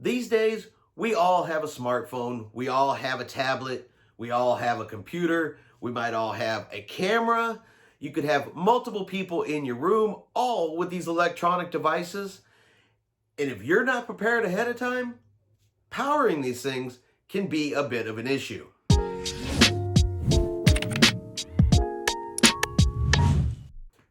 These days, we all have a smartphone, we all have a tablet, we all have a computer, we might all have a camera. You could have multiple people in your room, all with these electronic devices. And if you're not prepared ahead of time, powering these things can be a bit of an issue.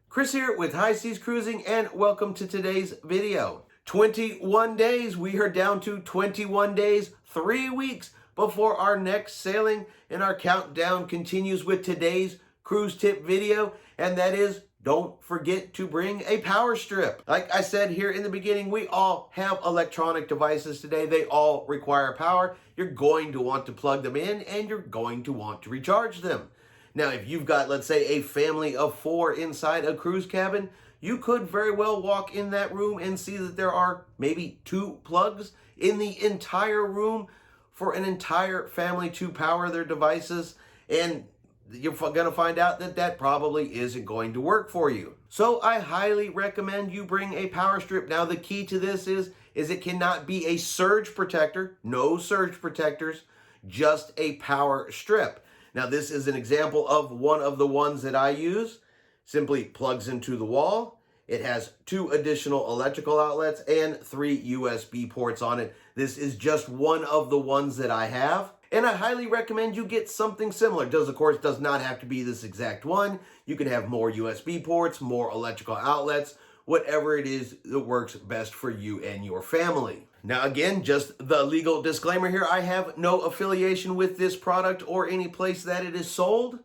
Chris here with High Seas Cruising, and welcome to today's video. 21 days, we are down to 21 days, 3 weeks before our next sailing, and our countdown continues with today's cruise tip video, and that is, don't forget to bring a power strip. Like I said here in the beginning, we all have electronic devices today. They all require power. You're going to want to plug them in, and you're going to want to recharge them. Now, if you've got, let's say, a family of 4 inside a cruise cabin, you could very well walk in that room and see that there are maybe 2 plugs in the entire room for an entire family to power their devices, and you're going to find out that that probably isn't going to work for you. So I highly recommend you bring a power strip. Now, the key to this is it cannot be a surge protector, no surge protectors, just a power strip. Now, this is an example of one of the ones that I use. Simply plugs into the wall. It has 2 additional electrical outlets and 3 USB ports on it. This is just one of the ones that I have, and I highly recommend you get something similar. Of course, does not have to be this exact one. You can have more USB ports, more electrical outlets, whatever it is that works best for you and your family. Now, again, just the legal disclaimer here, I have no affiliation with this product or any place that it is sold.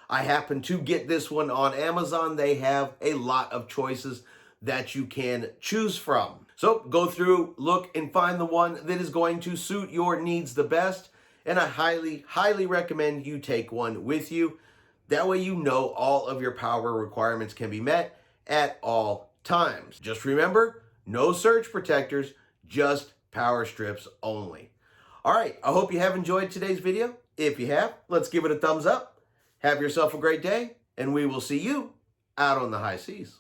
I happen to get this one on Amazon. They have a lot of choices that you can choose from. So go through, look, and find the one that is going to suit your needs the best. And I highly, highly recommend you take one with you. That way you know all of your power requirements can be met at all times. Just remember, no surge protectors, just power strips only. All right, I hope you have enjoyed today's video. If you have, let's give it a thumbs up. Have yourself a great day, and we will see you out on the high seas.